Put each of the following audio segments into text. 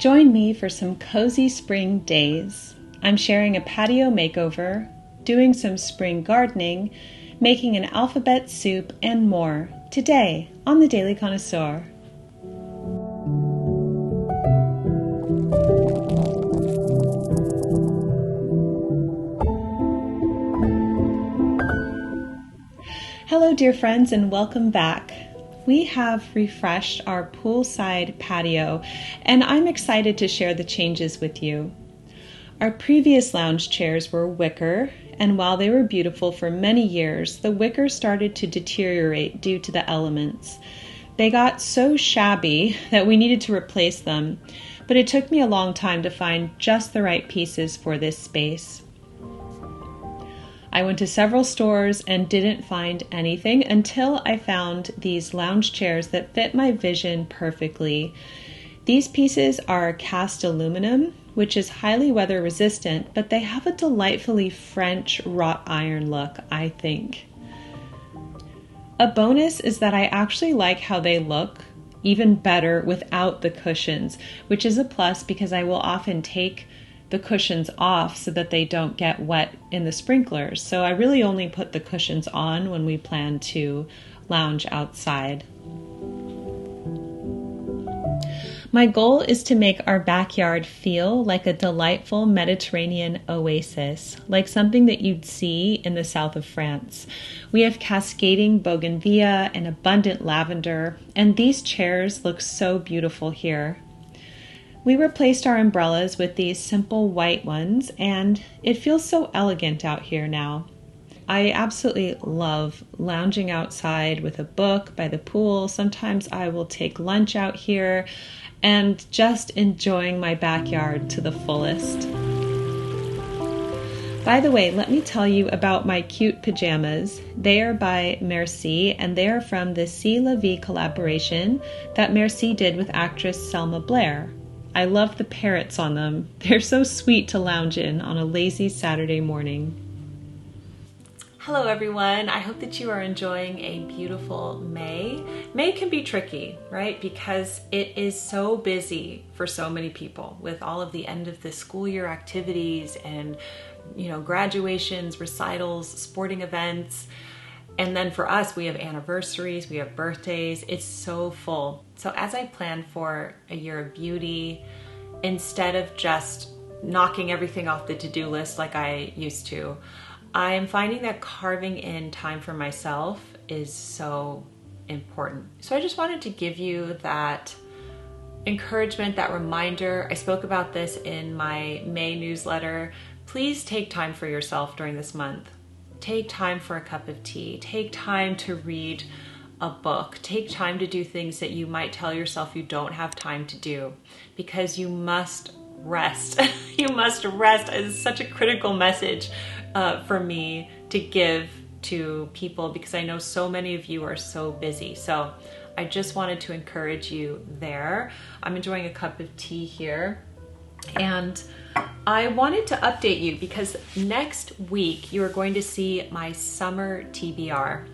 Join me for some cozy spring days. I'm sharing a patio makeover, doing some spring gardening, making an alphabet soup, and more today on the Daily Connoisseur. Hello dear friends and welcome back. We have refreshed our poolside patio and I'm excited to share the changes with you. Our previous lounge chairs were wicker, and while they were beautiful for many years, the wicker started to deteriorate due to the elements. They got so shabby that we needed to replace them, but it took me a long time to find just the right pieces for this space. I went to several stores and didn't find anything until I found these lounge chairs that fit my vision perfectly. These pieces are cast aluminum, which is highly weather resistant, but they have a delightfully French wrought iron look, I think. A bonus is that I actually like how they look even better without the cushions, which is a plus because I will often take the cushions off so that they don't get wet in the sprinklers. So I really only put the cushions on when we plan to lounge outside. My goal is to make our backyard feel like a delightful Mediterranean oasis, like something that you'd see in the south of France. We have cascading bougainvillea and abundant lavender, and these chairs look so beautiful here. We replaced our umbrellas with these simple white ones, and it feels so elegant out here now. I absolutely love lounging outside with a book by the pool. Sometimes I will take lunch out here and just enjoying my backyard to the fullest. By the way, let me tell you about my cute pajamas. They are by Merci, and they are from the C'est La Vie collaboration that Merci did with actress Selma Blair. I love the parrots on them. They're so sweet to lounge in on a lazy Saturday morning. Hello everyone. I hope that you are enjoying a beautiful May. May can be tricky, right? Because it is so busy for so many people with all of the end of the school year activities and, graduations, recitals, sporting events. And then for us, we have anniversaries, we have birthdays. It's so full. So as I plan for a year of beauty, instead of just knocking everything off the to-do list like I used to, I am finding that carving in time for myself is so important. So I just wanted to give you that encouragement, that reminder. I spoke about this in my May newsletter. Please take time for yourself during this month. Take time for a cup of tea. Take time to read a book. Take time to do things that you might tell yourself you don't have time to do, because you must rest. You must rest. It's such a critical message for me to give to people because I know so many of you are so busy. So I just wanted to encourage you there. I'm enjoying a cup of tea here. And I wanted to update you because next week you are going to see my summer TBR.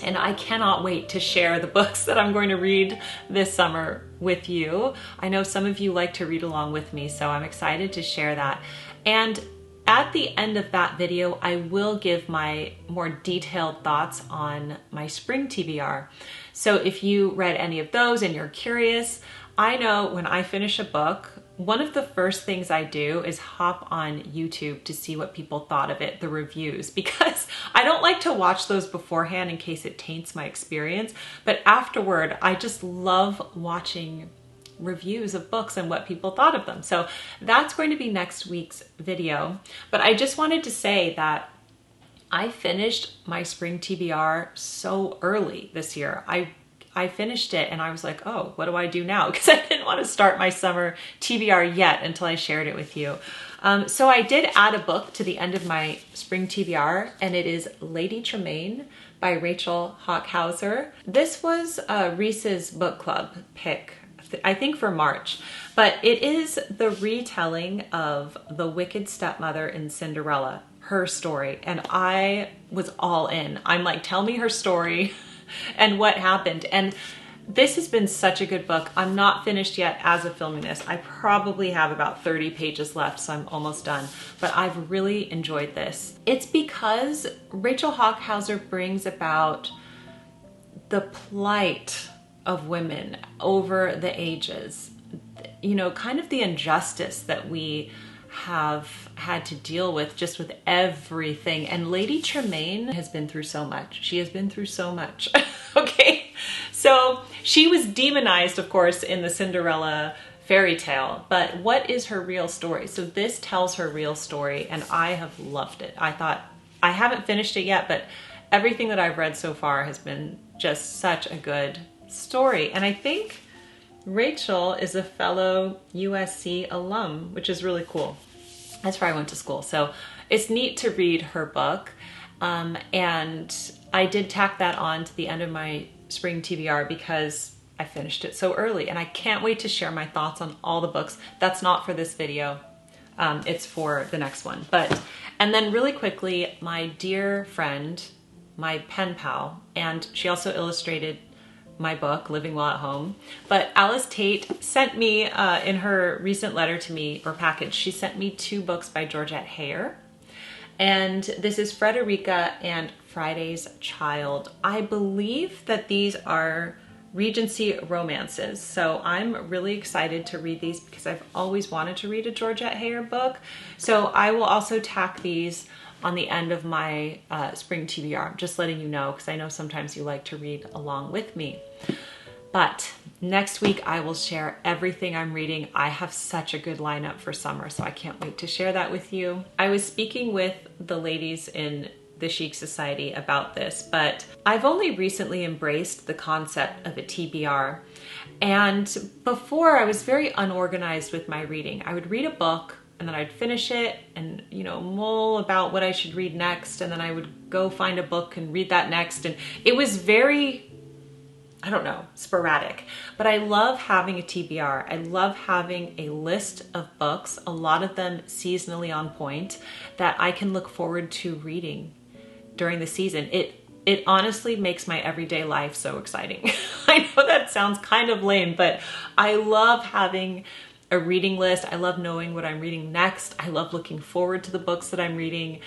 And I cannot wait to share the books that I'm going to read this summer with you. I know some of you like to read along with me, so I'm excited to share that. And at the end of that video, I will give my more detailed thoughts on my spring TBR. So if you read any of those and you're curious, I know when I finish a book, one of the first things I do is hop on YouTube to see what people thought of it, the reviews, because I don't like to watch those beforehand in case it taints my experience. But afterward, I just love watching reviews of books and what people thought of them. So that's going to be next week's video. But I just wanted to say that I finished my spring TBR so early this year. I finished it and I was like, oh, what do I do now? Because I didn't want to start my summer TBR yet until I shared it with you. So I did add a book to the end of my spring TBR, and it is Lady Tremaine by Rachel Hockhauser. This was Reese's book club pick, I think for March, but it is the retelling of the wicked stepmother in Cinderella, her story, and I was all in. I'm like, tell me her story and what happened. And This has been such a good book. I'm not finished yet as of filming this. I probably have about 30 pages left, so I'm almost done. But I've really enjoyed this. It's because Rachel Hockhauser brings about the plight of women over the ages. You know, kind of the injustice that we have had to deal with just with everything. And Lady Tremaine has been through so much. She has been through so much. Okay, so she was demonized, of course, in the Cinderella fairy tale, but what is her real story? So this tells her real story, and I have loved it. I haven't finished it yet, but everything that I've read so far has been just such a good story. And I think Rachel is a fellow USC alum, which is really cool. That's where I went to school. So it's neat to read her book. And I did tack that on to the end of my spring TBR because I finished it so early, and I can't wait to share my thoughts on all the books. That's not for this video. It's for the next one. And then really quickly, my dear friend, my pen pal, and she also illustrated my book, Living Well at Home. But Alice Tate sent me, in her recent letter to me, or package, she sent me 2 books by Georgette Heyer. And this is Frederica and Friday's Child. I believe that these are Regency romances. So I'm really excited to read these because I've always wanted to read a Georgette Heyer book. So I will also tack these on the end of my spring TBR, just letting you know, because I know sometimes you like to read along with me. But next week I will share everything I'm reading. I have such a good lineup for summer, so I can't wait to share that with you. I was speaking with the ladies in the Chic Society about this, but I've only recently embraced the concept of a TBR. And before, I was very unorganized with my reading. I would read a book and then I'd finish it and, you know, mull about what I should read next, and then I would go find a book and read that next. And it was very, I don't know, sporadic. But I love having a TBR. I love having a list of books, a lot of them seasonally on point, that I can look forward to reading during the season. It honestly makes my everyday life so exciting. I know that sounds kind of lame, but I love having a reading list. I love knowing what I'm reading next. I love looking forward to the books that I'm reading,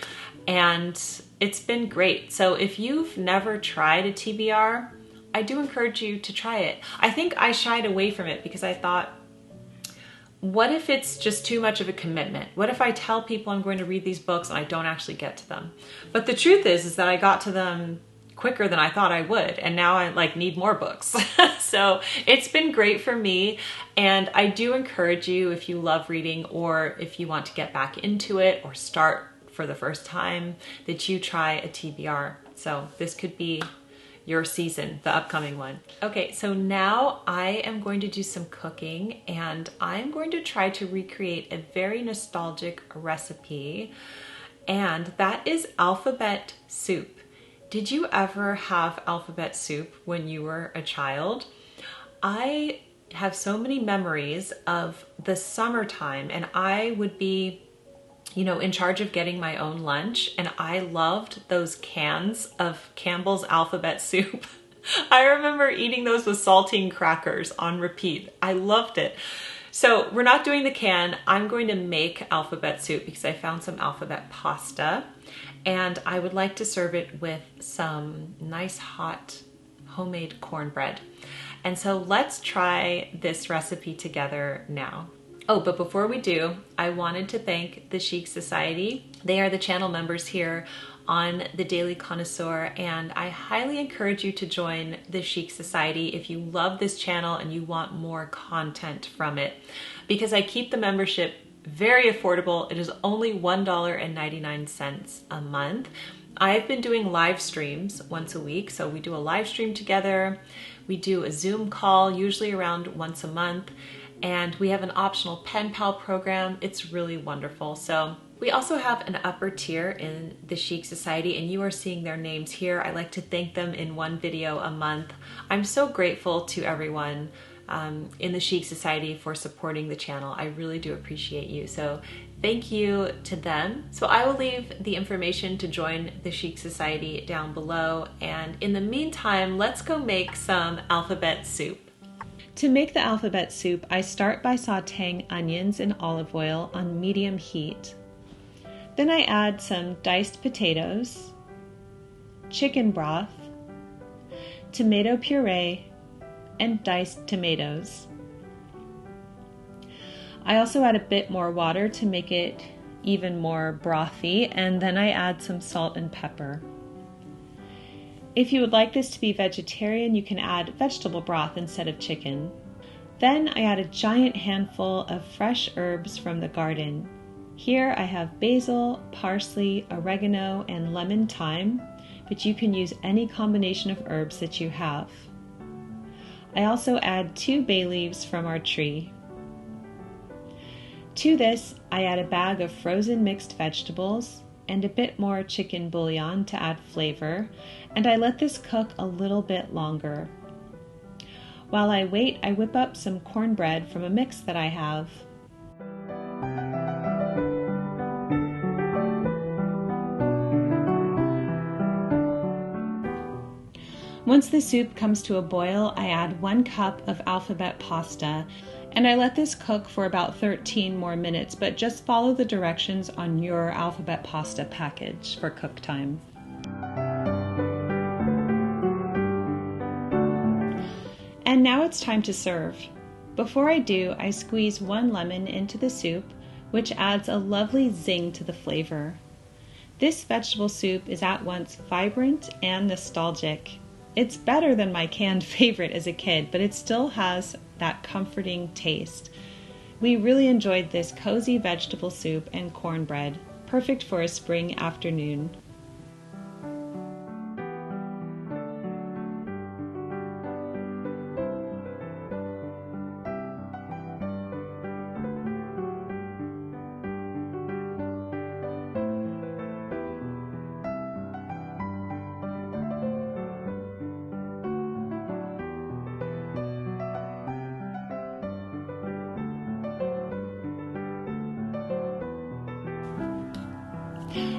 and it's been great. So if you've never tried a TBR, I do encourage you to try it. I think I shied away from it because I thought, what if it's just too much of a commitment? What if I tell people I'm going to read these books and I don't actually get to them? But the truth is that I got to them quicker than I thought I would, and now I need more books. So it's been great for me, and I do encourage you, if you love reading or if you want to get back into it or start for the first time, that you try a TBR. So this could be your season, the upcoming one. Okay, so now I am going to do some cooking, and I'm going to try to recreate a very nostalgic recipe, and that is alphabet soup. Did you ever have alphabet soup when you were a child? I have so many memories of the summertime, and I would be, you know, in charge of getting my own lunch, and I loved those cans of Campbell's alphabet soup. I remember eating those with saltine crackers on repeat. I loved it. So we're not doing the can. I'm going to make alphabet soup because I found some alphabet pasta, and I would like to serve it with some nice hot homemade cornbread. And so let's try this recipe together now. Oh, but before we do, I wanted to thank the Chic Society. They are the channel members here on the Daily Connoisseur, and I highly encourage you to join the Chic Society if you love this channel and you want more content from it, because I keep the membership very affordable. It is only $1.99 a month. I've been doing live streams once a week, so we do a live stream together. We do a Zoom call, usually around once a month, and we have an optional pen pal program. It's really wonderful. So we also have an upper tier in the Chic Society, and you are seeing their names here. I like to thank them in one video a month. I'm so grateful to everyone in the Chic Society for supporting the channel. I really do appreciate you. So thank you to them. So I will leave the information to join the Chic Society down below. And in the meantime, let's go make some alphabet soup. To make the alphabet soup, I start by sauteing onions in olive oil on medium heat. Then I add some diced potatoes, chicken broth, tomato puree, and diced tomatoes. I also add a bit more water to make it even more brothy, and then I add some salt and pepper. If you would like this to be vegetarian, you can add vegetable broth instead of chicken. Then I add a giant handful of fresh herbs from the garden. Here I have basil, parsley, oregano, and lemon thyme, but you can use any combination of herbs that you have. I also add 2 bay leaves from our tree. To this, I add a bag of frozen mixed vegetables and a bit more chicken bouillon to add flavor, and I let this cook a little bit longer. While I wait, I whip up some cornbread from a mix that I have. Once the soup comes to a boil, I add 1 cup of alphabet pasta, and I let this cook for about 13 more minutes, but just follow the directions on your alphabet pasta package for cook time. And now it's time to serve. Before I do, I squeeze 1 lemon into the soup, which adds a lovely zing to the flavor. This vegetable soup is at once vibrant and nostalgic. It's better than my canned favorite as a kid, but it still has that comforting taste. We really enjoyed this cozy vegetable soup and cornbread, perfect for a spring afternoon.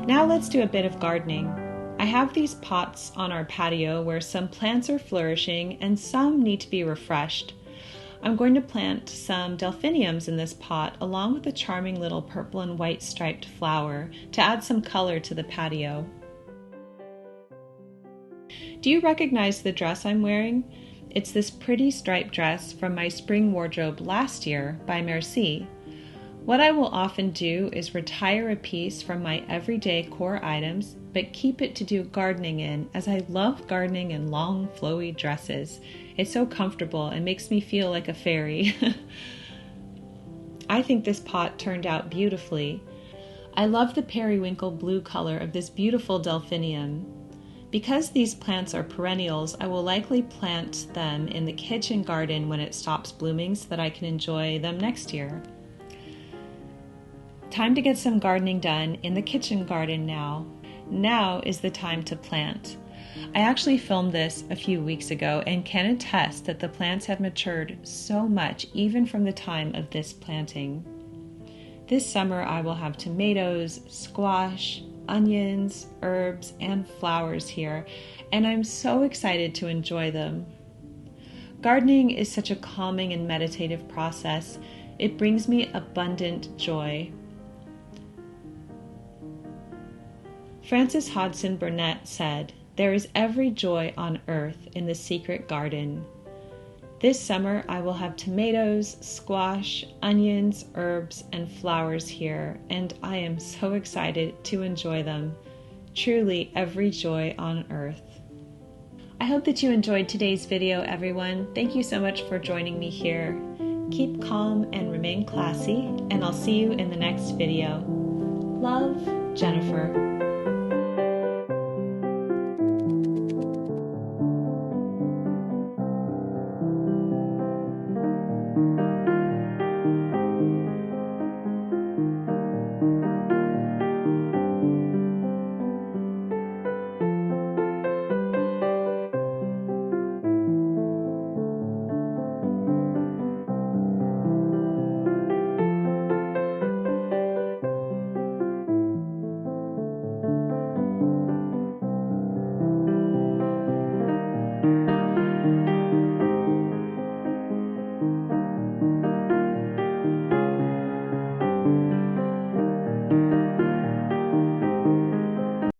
Now let's do a bit of gardening. I have these pots on our patio where some plants are flourishing and some need to be refreshed. I'm going to plant some delphiniums in this pot along with a charming little purple and white striped flower to add some color to the patio. Do you recognize the dress I'm wearing? It's this pretty striped dress from my spring wardrobe last year by Merci. What I will often do is retire a piece from my everyday core items, but keep it to do gardening in, as I love gardening in long, flowy dresses. It's so comfortable and makes me feel like a fairy. I think this pot turned out beautifully. I love the periwinkle blue color of this beautiful delphinium. Because these plants are perennials, I will likely plant them in the kitchen garden when it stops blooming so that I can enjoy them next year. Time to get some gardening done in the kitchen garden now. Now is the time to plant. I actually filmed this a few weeks ago and can attest that the plants have matured so much even from the time of this planting. This summer I will have tomatoes, squash, onions, herbs, and flowers here, and I'm so excited to enjoy them. Gardening is such a calming and meditative process. It brings me abundant joy. Frances Hodgson Burnett said, "There is every joy on earth in the secret garden." This summer I will have tomatoes, squash, onions, herbs, and flowers here, and I am so excited to enjoy them. Truly every joy on earth. I hope that you enjoyed today's video, everyone. Thank you so much for joining me here. Keep calm and remain classy, and I'll see you in the next video. Love, Jennifer.